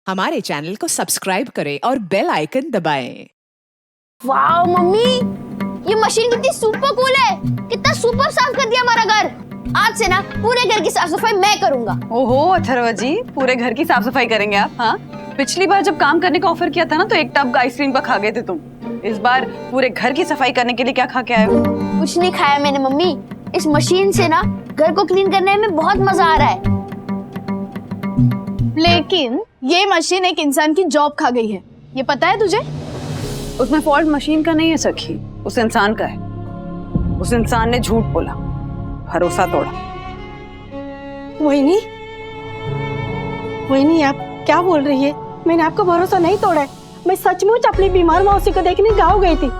हमारे चैनल को सब्सक्राइब करें और बेल आइकन दबाएं। वाओ मम्मी, ये मशीन कितनी सुपर कूल है। कितना सुपर साफ कर दिया हमारा घर। आज से ना पूरे घर की साफ सफाई मैं करूंगा। ओहो अथर्व जी, पूरे घर की साफ सफाई करेंगे आप? हाँ, पिछली बार जब काम करने का ऑफर किया था ना तो एक टब आइसक्रीम का खा गए थे तुम। इस बार पूरे घर की सफाई करने के लिए क्या खा के आए हो? कुछ नहीं खाया मैंने मम्मी। इस मशीन से ना घर को क्लीन करने में बहुत मजा आ रहा है। लेकिन ये मशीन एक इंसान की जॉब खा गई है, ये पता है तुझे? उसमें फॉल्ट मशीन का नहीं है सखी, उस इंसान का है। उस इंसान ने झूठ बोला, भरोसा तोड़ा। वहीनी, वहीनी आप क्या बोल रही है? मैंने आपका भरोसा नहीं तोड़ा है। मैं सचमुच अपनी बीमार मौसी को देखने गाँव गई थी।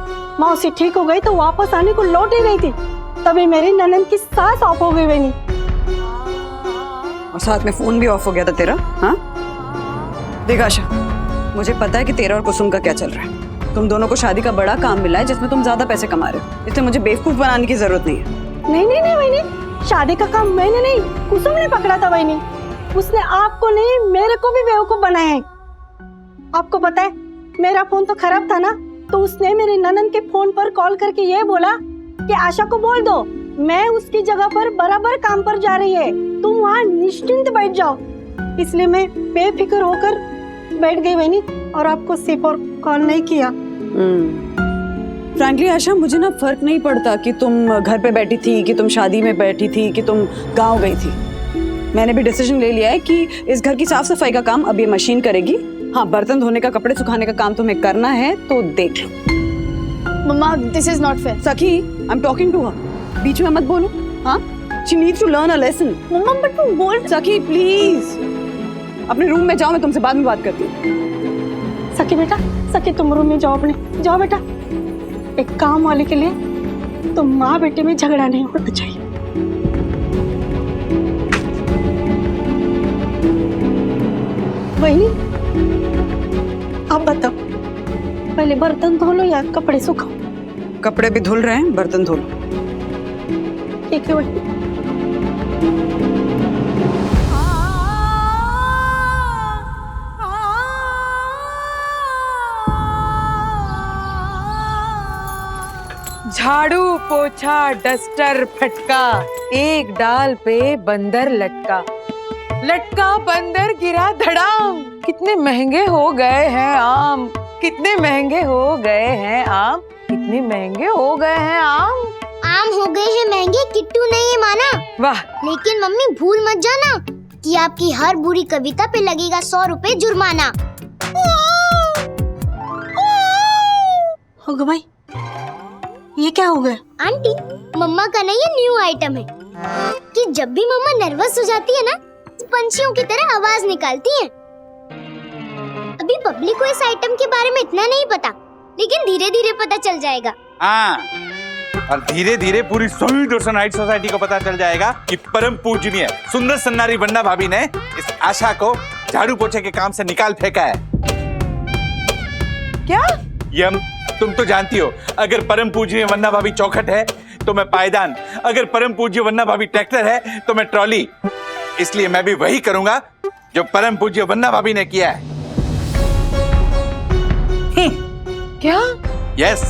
मौसी ठीक हो गई तो वापस आने को लौट ही रही थी, तभी मेरी ननद की सांस ऑफ हो गई। वहीनी, और साथ में फोन भी ऑफ हो गया था तेरा। हाँ देख आशा, मुझे पता है कि तेरा और कुसुम का क्या चल रहा है। तुम दोनों को शादी का बड़ा काम मिला है जिसमें तुम ज्यादा पैसे कमा रहे हो, इसलिए मुझे बेवकूफ बनाने की जरूरत नहीं है। नहीं नहीं नहीं वहीनी, शादी का काम मैंने नहीं, कुसुम ने पकड़ा था। वहीनी, उसने आपको नहीं मेरे को भी बेवकूफ बनाया है। आपको पता है मेरा फोन तो खराब था ना, तो उसने मेरी ननद के फोन पर कॉल करके ये बोला कि आशा को बोल दो मैं उसकी जगह पर बराबर काम पर जा रही है, तुम वहाँ निश्चिंत बैठ जाओ। इसलिए मैं बेफिक्र होकर बैठ गई वहीनी, और आपको सिर्फ और कॉल नहीं किया। फ्रैंकली आशा, मुझे ना फर्क नहीं पड़ता कि तुम घर पे बैठी थी, कि तुम शादी में बैठी थी, कि तुम गांव गई थी। मैंने भी डिसीजन ले लिया है कि इस घर की साफ सफाई का काम अब ये मशीन करेगी। हाँ, बर्तन धोने का, कपड़े सुखाने का काम तुम्हें करना है तो देख लो। Mumma, this is not fair. Sakhi, I am talking to her, बीच में मत बोलो। हाँ, she needs to learn a lesson. Mumma but तुम बोल। सखी प्लीज, अपने रूम में जाओ, मैं तुमसे बाद में बात करती हूँ। सखी बेटा, सखी तुम रूम में जाओ, अपने जाओ बेटा। एक काम वाले के लिए तो माँ बेटे में झगड़ा नहीं होना चाहिए। वहीनी, आप बताओ, पहले बर्तन धो लो या कपड़े सुखाओ? कपड़े भी धुल रहे हैं, बर्तन धो लो। ठीक है वहीनी। झाड़ू पोछा डस्टर फटका, एक डाल पे बंदर लटका, लटका बंदर गिरा धड़ाम। कितने महंगे हो गए हैं आम, कितने महंगे हो गए हैं आम, कितने महंगे हो गए हैं आम। आम हो गए हैं महंगे, किट्टू नहीं है माना। वाह, लेकिन मम्मी भूल मत जाना कि आपकी हर बुरी कविता पे लगेगा 100 रुपए जुर्माना। हो गया भाई, ये क्या हो गया? आंटी, मम्मा का ना ये न्यू आइटम है कि जब भी मम्मा नर्वस हो जाती है ना, पंछियों की तरह आवाज निकालती हैं। अभी पब्लिक को इस आइटम के बारे में इतना नहीं पता, लेकिन धीरे धीरे पता चल जाएगा। हाँ, और धीरे धीरे पूरी सोसाइटी सोसाइटी को पता चल जाएगा कि परम पूजनीय सुंदर सन्नारी वन्ना भाभी ने इस आशा को झाड़ू पोछे के काम से निकाल फेंका है। क्या? यम, तुम तो जानती हो, अगर परम पूजनीय वन्ना भाभी चौखट है तो मैं पायदान, अगर परम पूज्य वन्ना भाभी ट्रैक्टर है तो मैं ट्रॉली। इसलिए मैं भी वही करूंगा जो परम पूज्य वन्ना भाभी ने किया है। क्या? यस,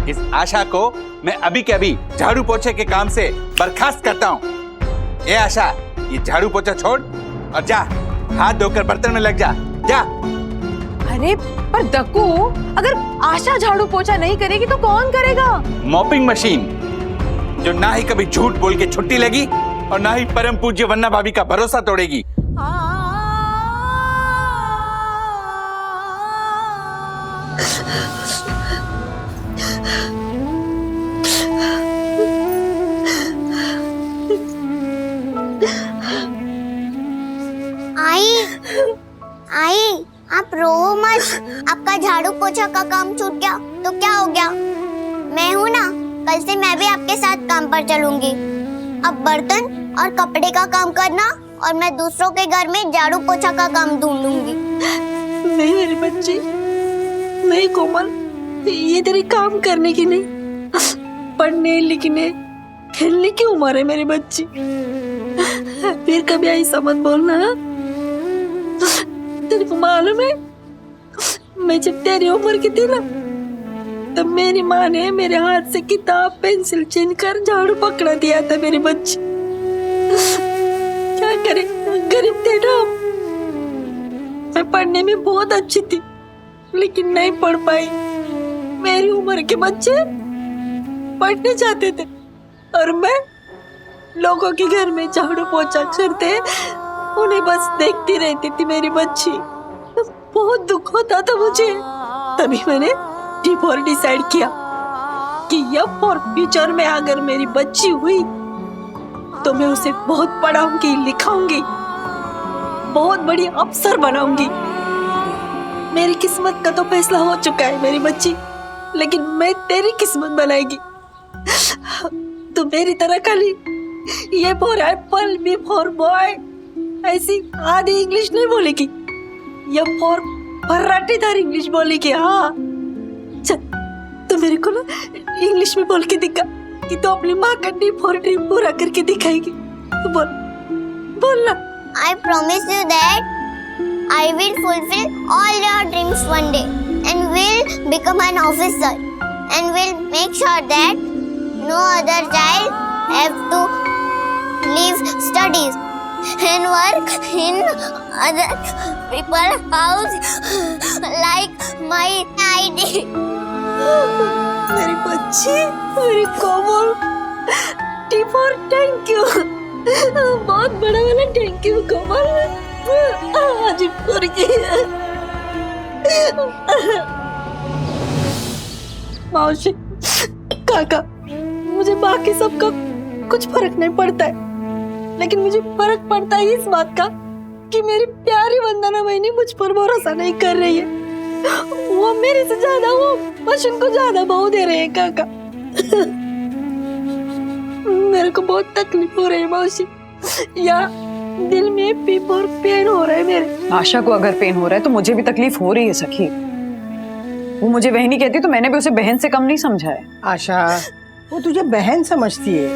इस आशा को मैं अभी के अभी झाड़ू पोछे के काम से बर्खास्त करता हूँ। ये आशा, ये झाड़ू पोछा छोड़ और जा हाथ धोकर बर्तन में लग जा, जा। अरे पर दक्कू, अगर आशा झाड़ू पोछा नहीं करेगी तो कौन करेगा? मॉपिंग मशीन, जो ना ही कभी झूठ बोल के छुट्टी लेगी और ना ही परम पूज्य वन्ना भाभी का भरोसा तोड़ेगी। आई, आप रो मत। आपका झाड़ू पोछा का काम छूट गया तो क्या हो गया? मैं हूँ ना, कल से मैं भी आपके साथ काम पर चलूंगी। अब बर्तन और कपड़े का काम करना और मैं दूसरों के घर में झाड़ू पोछा का काम ढूंढूंगी। नहीं मेरी बच्ची, नहीं कोमल, ये तेरी काम करने की नहीं, पढ़ने लिखने खेलने की उम्र है मेरी बच्ची। फिर कभी ऐसा मत बोलना। तेरे को मालूम है, मैं जब तेरी उम्र की थी ना, तब मेरी माँ ने मेरे हाथ से किताब पेंसिल छीन कर झाड़ू पकड़ा दिया था मेरी बच्ची। क्या करे, गरीब थे ना हम। मैं पढ़ने में बहुत अच्छी थी, लेकिन नहीं पढ़ पाई। मेरी उम्र के बच्चे पढ़ने जाते थे और मैं लोगों के घर में झाड़ू पोछा करते उन्हें बस देखती रहती थी मेरी बच्ची। बहुत दुख होता था मुझे। तभी मैंने D4 डिसाइड किया कि अब फॉर फ्यूचर में अगर मेरी बच्ची हुई तो मैं उसे बहुत पढ़ाऊंगी, लिखाऊंगी, बहुत बड़ी अफसर बनाऊंगी। मेरी किस्मत का तो फैसला हो चुका है मेरी बच्ची, लेकिन मैं तेरी किस्मत बनाएगी। तो मेरी तरह खाली ये for apple, B for boy ऐसी आधी इंग्लिश नहीं बोलेगी। ये फॉर फर्राटेदार इंग्लिश बोलेगी। हाँ चल, तो मेरे को ना इंग्लिश में बोल के दिखा कि तो अपनी माँ का D4 ड्रीम पूरा करके दिखाएगी। बोल बोल ना। I promise you that I will fulfill all your dreams one day and will become an officer and will make sure that no other child have to leave studies and work in other people's house like my ID. मेरी बच्ची, मेरी कोमल, D4 thank you, बहुत बड़ा वाला thank you कोमल। आज पूरी मौसी, काका, मुझे बाकी सबका कुछ फर्क नहीं पड़ता है, लेकिन मुझे फर्क पड़ता है इस बात का कि मेरी प्यारी वंदना बहनी मुझ पर भरोसा नहीं कर रही है। वो मेरे से ज्यादा वो मशीन को ज्यादा भाव दे रहे हैं काका। मेरे को बहुत तकलीफ हो रही है मौसी, या दिल में पीप और पेन हो रहा है मेरे। आशा को अगर पेन हो रहा है तो मुझे भी तकलीफ हो रही है सखी। वो मुझे बहन ही कहती तो मैंने भी उसे बहन से कम नहीं समझा है। आशा, वो तुझे बहन समझती है,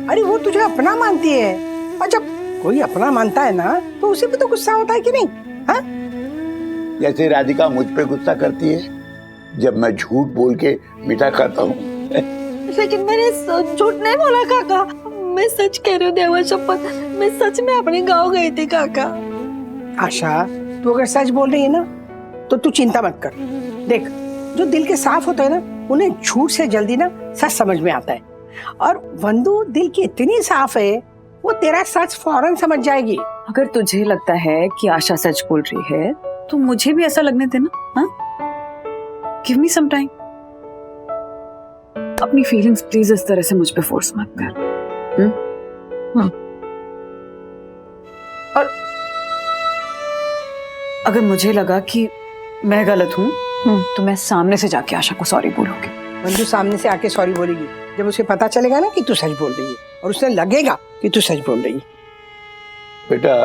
अरे वो तुझे अपना मानती है, और जब कोई अपना मानता है ना तो उसे भी तो गुस्सा होता है कि नहीं? हाँ? जैसे राधिका मुझ पे गुस्सा करती है जब मैं झूठ बोल के मीठा खाता हूँ। लेकिन मैंने झूठ नहीं बोला काका, मैं सच कह रही हूँ देवा शपथ, मैं सच में अपने गाँव गई थी काका। आशा, तू अगर सच बोल रही है ना तो तू चिंता मत कर। देख, जो दिल के साफ होता है ना उन्हें झूठ से जल्दी ना सच समझ में आता है, और वंदू दिल की इतनी साफ है वो तेरा सच फौरन समझ जाएगी। अगर तुझे लगता है कि आशा सच बोल रही है तो मुझे भी ऐसा लगने देना। हाँ, गिव मी सम टाइम। अपनी फीलिंग्स प्लीज इस तरह से मुझ पे फोर्स मत कर। और अगर मुझे लगा कि मैं गलत हूँ तो मैं सामने से जाके आशा को सॉरी बोलूंगी। वंदू सामने से आके सॉरी बोलेगी जब उसे पता चलेगा ना कि तू सच बोल रही है, और उसे लगेगा कि तू सच बोल रही है। बेटा,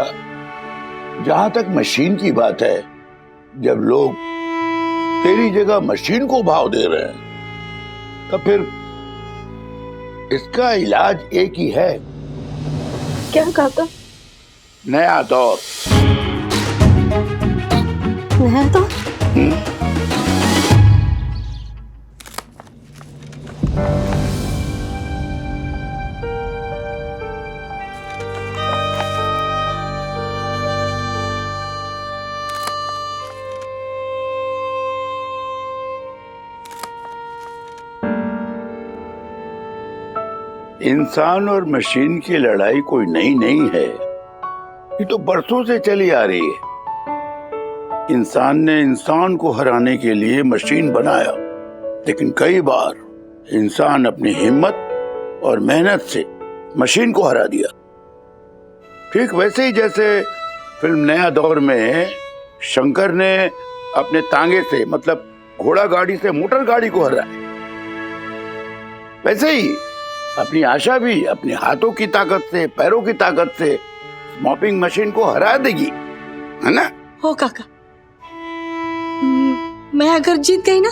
जहां तक मशीन की बात है, जब लोग तेरी जगह मशीन को भाव दे रहे हैं तो फिर इसका इलाज एक ही है। क्या काका? नया दौर। नया दौर? इंसान और मशीन की लड़ाई कोई नई नहीं है, ये तो बरसों से चली आ रही है। इंसान ने इंसान को हराने के लिए मशीन बनाया, लेकिन कई बार इंसान अपनी हिम्मत और मेहनत से मशीन को हरा दिया। ठीक वैसे ही जैसे फिल्म नया दौर में शंकर ने अपने तांगे से, मतलब घोड़ा गाड़ी से मोटर गाड़ी को हराया, वैसे ही अपनी आशा भी अपने हाथों की ताकत से, पैरों की ताकत से मॉपिंग मशीन को हरा देगी, है ना? हो काका, मैं अगर जीत गई ना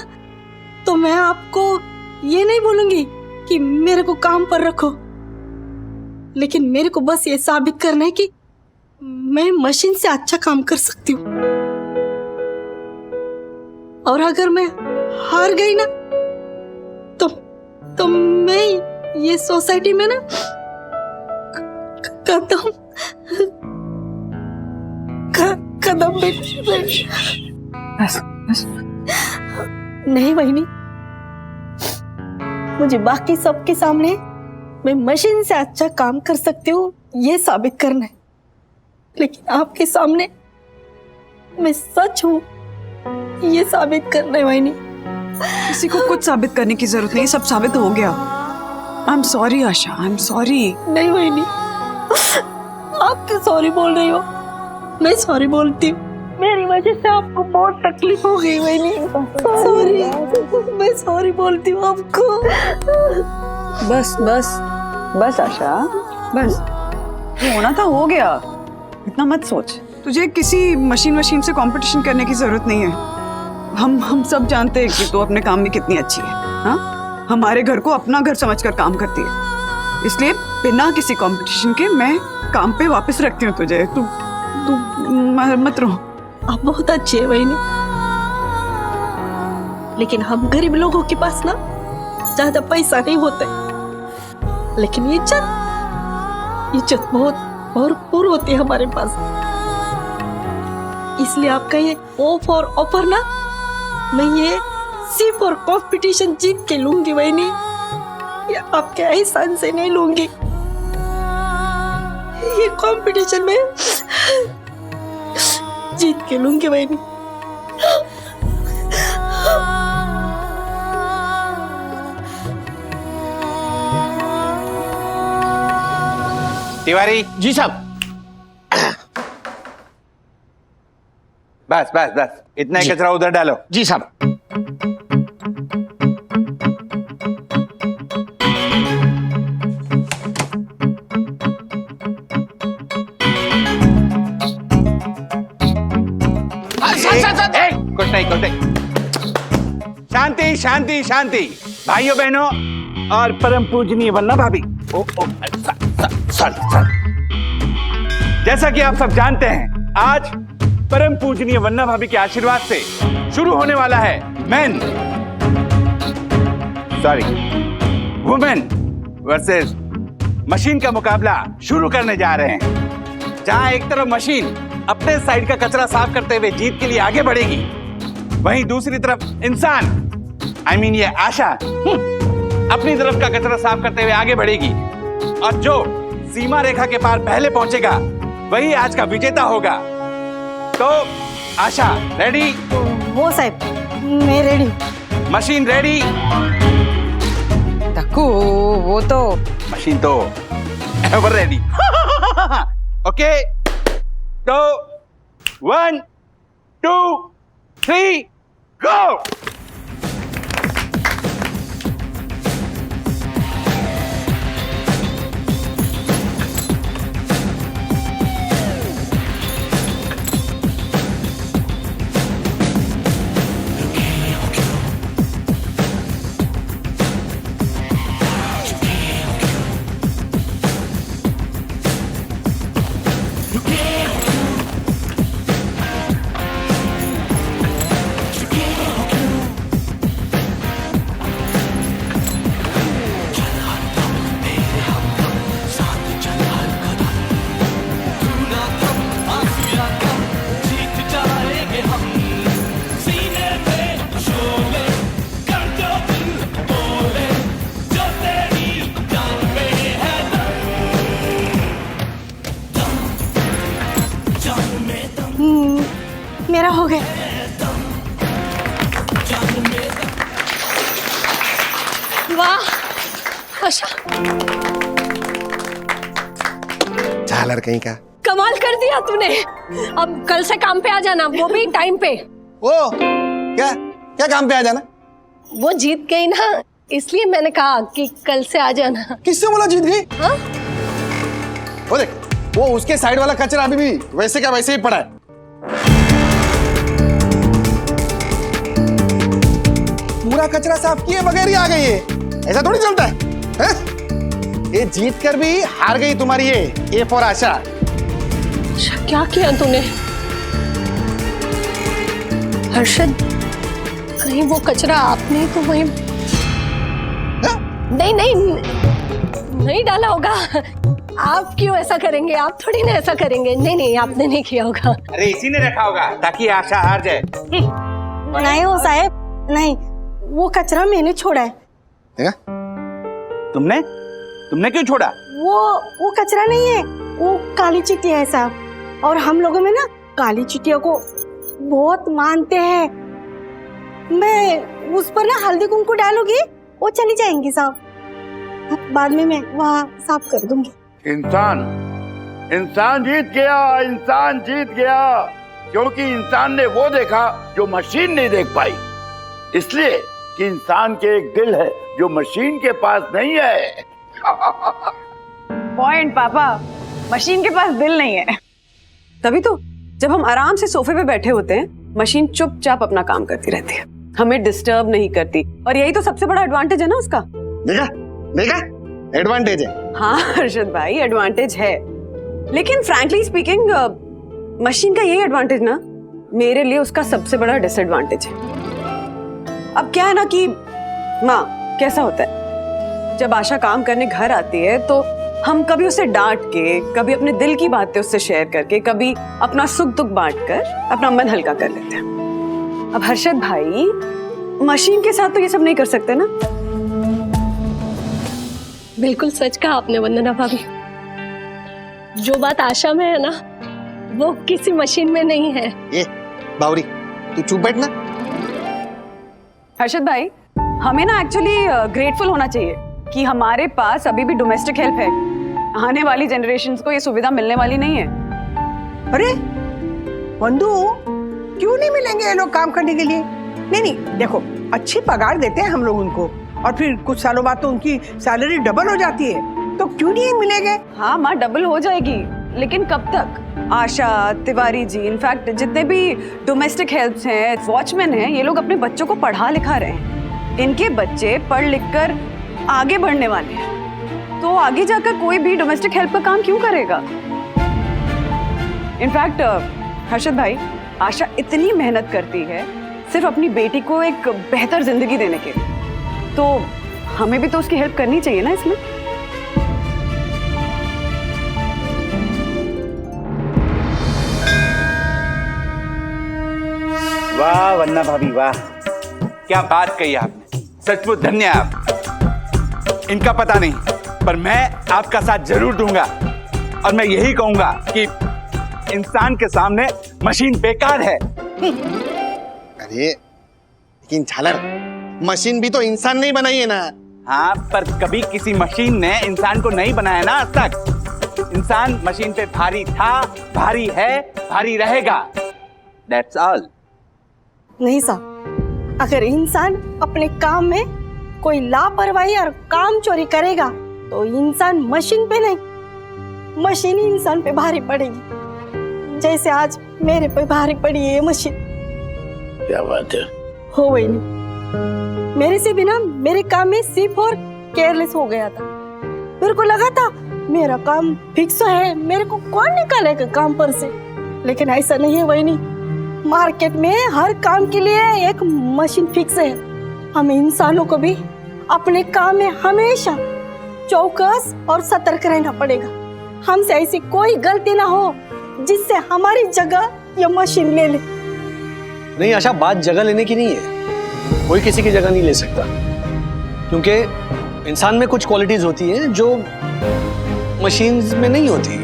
तो मैं आपको ये नहीं बोलूंगी कि मेरे को काम पर रखो, लेकिन मेरे को बस ये साबित करना है कि मैं मशीन से अच्छा काम कर सकती हूँ, और अगर मैं हार गई ना तो मैं ये सोसाइटी में ना कदम नहीं वहीनी, मुझे बाकी सबके सामने मैं मशीन से अच्छा काम कर सकती हूँ ये साबित करना है, लेकिन आपके सामने मैं सच हूँ ये साबित करना है वहीनी। किसी को कुछ साबित करने की जरूरत नहीं, सब साबित हो गया। I am sorry Asha, I am sorry. नहीं वहीनी, आप क्यों सॉरी बोल रही हो? मैं सॉरी बोलती हूँ, मेरी वजह से आपको बहुत तकलीफ हो गई वहीनी। सॉरी, मैं सॉरी बोलती हूँ आपको। बस बस बस आशा, बस जो होना था हो गया, इतना मत सोच। तुझे किसी मशीन से कंपटीशन करने की जरूरत नहीं है। हम सब जानते हैं कि तू अपने काम में कितनी अच्छी है। हाँ, हमारे घर को अपना घर समझकर काम करती है, इसलिए बिना किसी कंपटीशन के मैं काम पे वापस रखती हूँ तुझे। तू मत रो। आप बहुत अच्छे हैं वहीनी, लेकिन हम गरीब लोगों के पास ना ज्यादा पैसा नहीं होता है, लेकिन इज्जत बहुत भरपूर होती है हमारे पास। इसलिए आपका ये ओ फॉर ऑफर ना, मैं ये सिर्फ और कंपटीशन जीत के लूंगी वहीनी, ये आपके एहसान से नहीं लूंगी। ये कंपटीशन में जीत के लूंगी वहीनी। तिवारी जी साहब। बस बस बस, इतना ही कचरा उधर डालो। जी साहब। कुछ नहीं। शांति शांति शांति, भाइयों बहनों और परम पूजनीय वन्ना भाभी। जैसा कि आप सब जानते हैं, आज परम पूजनीय वन्ना भाभी के आशीर्वाद से शुरू होने वाला है वुमेन वर्सेस मशीन का मुकाबला शुरू करने जा रहे हैं, जहां एक तरफ मशीन अपने साइड का कचरा साफ करते हुए जीत के लिए आगे बढ़ेगी, वहीं दूसरी तरफ इंसान ये आशा अपनी तरफ का कचरा साफ करते हुए आगे बढ़ेगी, और जो सीमा रेखा के पार पहले पहुंचेगा वही आज का विजेता होगा। तो आशा रेडी? वो साहब, मैं रेडी। Machine ready? तक्कू, वो तो मशीन तो एवर रेडी। ओके, तो 1 2 3 गो। मेरा हो गया। वाह आशा, झालर कहीं का। कमाल कर दिया तूने। अब कल से काम पे आ जाना, वो भी टाइम पे। ओ क्या काम पे आ जाना? वो जीत गई ना, इसलिए मैंने कहा कि कल से आ जाना। किससे बोला जीत गई? हाँ? वो देख, वो उसके साइड वाला कचरा अभी भी वैसे का वैसे ही पड़ा है। पूरा कचरा साफ किए बगैर ही आ गई है, ऐसा थोड़ी चलता है? ये जीत कर भी हार गई तुम्हारी ये फॉर आशा। अच्छा, क्या किया तूने? हर्षद, कहीं वो कचरा आपने तो वहीं नहीं नहीं नहीं डाला होगा। आप क्यों ऐसा करेंगे? आप थोड़ी ना ऐसा करेंगे। नहीं नहीं, आपने नहीं किया होगा। अरे इसी ने रखा होगा ताकि आशा हार जाए। नहीं हो साहब, नहीं, वो कचरा मैंने छोड़ा है। देखा? तुमने क्यों छोड़ा? वो कचरा नहीं है, वो काली चिट्टिया है साहब। और हम लोगों में ना काली चिट्टिया को बहुत मानते हैं। मैं उस पर ना हल्दी कुमकुम डालूंगी, वो चली जाएंगी साहब। बाद में मैं वहाँ साफ कर दूंगी। इंसान जीत गया, इंसान जीत गया, क्योंकि इंसान ने वो देखा जो मशीन नहीं देख पाई। इसलिए कि इंसान के एक दिल है जो मशीन के पास नहीं है। पॉइंट पापा, मशीन के पास दिल नहीं है। तभी तो जब हम आराम से सोफे पे बैठे होते हैं, मशीन चुपचाप अपना काम करती रहती है, हमें डिस्टर्ब नहीं करती। और यही तो सबसे बड़ा एडवांटेज है ना उसका। देखा देखा, एडवांटेज है। हाँ हर्षद भाई, एडवांटेज है, लेकिन फ्रैंकली स्पीकिंग मशीन का यही एडवांटेज ना मेरे लिए उसका सबसे बड़ा डिसएडवांटेज है। अब क्या है ना कि माँ, कैसा होता है जब आशा काम करने घर आती है तो हम कभी उसे डांट के, कभी अपने दिल की बातें उससे शेयर करके, कभी अपना सुख दुख बांट कर अपना मन हल्का कर लेते हैं। अब हर्षद भाई, मशीन के साथ तो ये सब नहीं कर सकते ना। बिल्कुल सच कहा आपने वंदना भाभी। जो बात आशा में है ना, वो किसी मशीन में नहीं है। ये बावरी, तू चुप बैठ ना। हर्षद भाई, हमें ना एक्चुअली ग्रेटफुल होना चाहिए कि हमारे पास अभी भी डोमेस्टिक हेल्प है। आने वाली जनरेशन्स को ये सुविधा मिलने वाली नहीं है। अरे वंदू, क्यों नहीं मिलेंगे ये लोग काम करने के लिए? नहीं, देखो, अच्छी पगार देते हैं हम लोग उनको, और फिर कुछ सालों बाद तो उनकी सैलरी डबल हो जाती है, तो क्यों नहीं मिलेंगे? हाँ माँ, डबल हो जाएगी, लेकिन कब तक? आशा, तिवारी जी, इनफैक्ट जितने भी डोमेस्टिक हेल्प्स हैं, वॉचमैन हैं, ये लोग अपने बच्चों को पढ़ा लिखा रहे हैं। इनके बच्चे पढ़ लिख कर आगे बढ़ने वाले हैं, तो आगे जाकर कोई भी डोमेस्टिक हेल्प का काम क्यों करेगा? इनफैक्ट हर्षद भाई, आशा इतनी मेहनत करती है सिर्फ अपनी बेटी को एक बेहतर जिंदगी देने के लिए, तो हमें भी तो उसकी हेल्प करनी चाहिए ना इसमें। वाह वन्ना भाभी, वाह, क्या बात कही आपने, सचमुच धन्य आप। इनका पता नहीं, पर मैं आपका साथ जरूर दूंगा, और मैं यही कहूंगा कि इंसान के सामने मशीन बेकार है। अरे लेकिन झालर, मशीन भी तो इंसान नहीं बनाई है ना। हाँ, पर कभी किसी मशीन ने इंसान को नहीं बनाया ना आज तक। इंसान मशीन पे भारी था, भारी है, भारी रहेगा। That's all. नहीं साहब, अगर इंसान अपने काम में कोई लापरवाही और काम चोरी करेगा तो इंसान मशीन पे नहीं, मशीन ही इंसान पे भारी पड़ेगी, जैसे आज मेरे पे भारी पड़ी है ये मशीन। क्या बात है? हो गई नहीं, मेरे से बिना मेरे काम में सिर्फ और केयरलेस हो गया था। मेरे को लगा था मेरा काम फिक्स है, मेरे को कौन निकालेगा काम पर से, लेकिन ऐसा नहीं है। वही नहीं, मार्केट में हर काम के लिए एक मशीन फिक्स है। हमें इंसानों को भी अपने काम में हमेशा चौकस और सतर्क रहना पड़ेगा। हमसे ऐसी कोई गलती ना हो जिससे हमारी जगह ये मशीन ले ले। नहीं आशा, बात जगह लेने की नहीं है, कोई किसी की जगह नहीं ले सकता, क्योंकि इंसान में कुछ क्वालिटीज होती हैं जो मशीन्स में नहीं होती,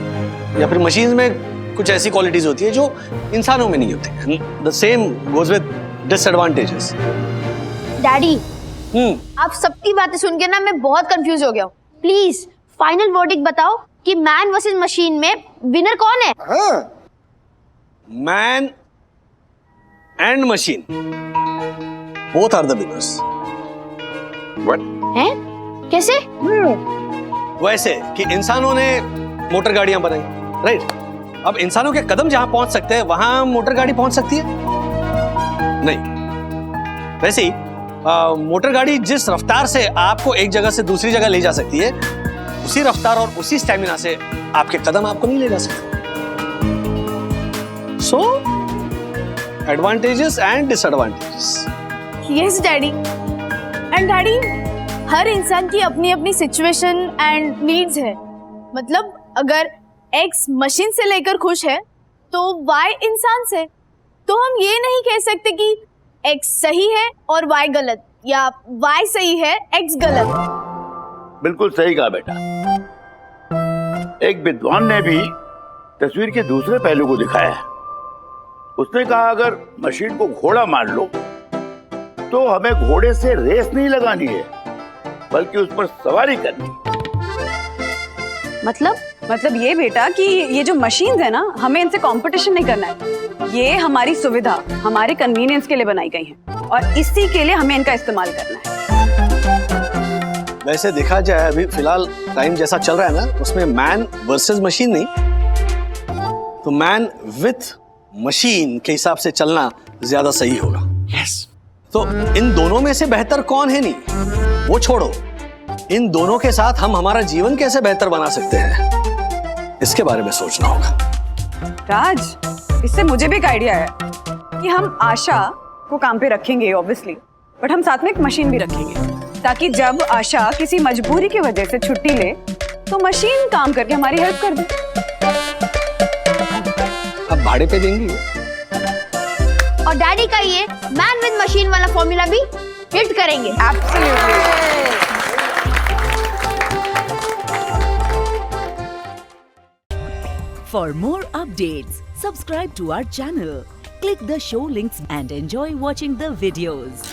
या फिर मशीन्स में कुछ ऐसी क्वालिटीज होती है जो इंसानों में नहीं होती। The same goes with disadvantages. Daddy, आप सबकी बातें सुन के ना मैं बहुत कंफ्यूज हो गया हूँ। प्लीज फाइनल वर्डिक्ट बताओ कि मैन वर्सेस मशीन में विनर कौन है? Man and machine both are the winners. हैं? कैसे? वैसे कि इंसानों ने मोटर गाड़ियां बनाई, राइट? अब इंसानों के कदम जहां पहुंच सकते हैं वहां मोटर गाड़ी पहुंच सकती है नहीं। वैसे ही मोटर गाड़ी जिस रफ्तार से आपको एक जगह से दूसरी जगह ले जा सकती है, उसी रफ्तार और उसी स्टैमिना से आपके कदम आपको नहीं ले जा सकते। So advantages and disadvantages. Yes daddy. And daddy, हर इंसान की अपनी अपनी सिचुएशन एंड नीड्स है। मतलब अगर एक्स मशीन से लेकर खुश है तो वाई इंसान से। तो हम ये नहीं कह सकते कि एक्स सही है और वाई गलत, या वाई सही है एक्स गलत। बिल्कुल सही कहा बेटा। एक विद्वान ने भी तस्वीर के दूसरे पहलू को दिखाया है। उसने कहा अगर मशीन को घोड़ा मान लो तो हमें घोड़े से रेस नहीं लगानी है, बल्कि उस पर सवारी करनी। मतलब ये बेटा कि ये जो मशीन्स है ना, हमें इनसे कंपटीशन नहीं करना है। ये हमारी सुविधा, हमारे कन्वीनियंस के लिए बनाई गई हैं और इसी के लिए हमें इनका इस्तेमाल करना है। वैसे देखा जाए अभी फिलहाल टाइम जैसा चल रहा है ना, उसमें मैन वर्सेस मशीन नहीं, तो मैन विथ मशीन के हिसाब से चलना ज्यादा सही होगा। यस। तो इन दोनों में से बेहतर कौन है नहीं, वो छोड़ो, इन दोनों के साथ हम हमारा जीवन कैसे बेहतर बना सकते हैं, इसके बारे में सोचना होगा। राज, इससे मुझे भी एक आइडिया है कि हम आशा को काम पे रखेंगे ऑब्वियसली, बट हम साथ में एक मशीन भी रखेंगे ताकि जब आशा किसी मजबूरी की वजह से छुट्टी ले तो मशीन काम करके हमारी हेल्प कर दे। अब भाड़े पे देंगी। और डैडी का ये मैन विद मशीन वाला फॉर्मूला भी हिट करेंगे। Absolutely. For more updates, subscribe to our channel, click the show links and enjoy watching the videos.